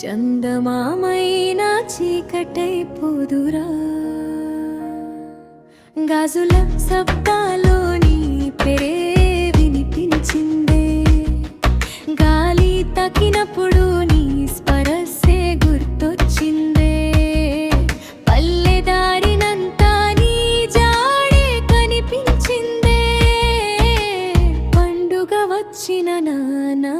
చందమామైనా చీకటైపోదురా. గాజుల శబ్దాలోని పెరే వినిపించిందే, గాలి తాకినప్పుడు నీ స్పరసే గుర్తొచ్చిందే. పల్లెదారినంతా నీ జాడే కనిపించిందే, పండుగ వచ్చిన నానా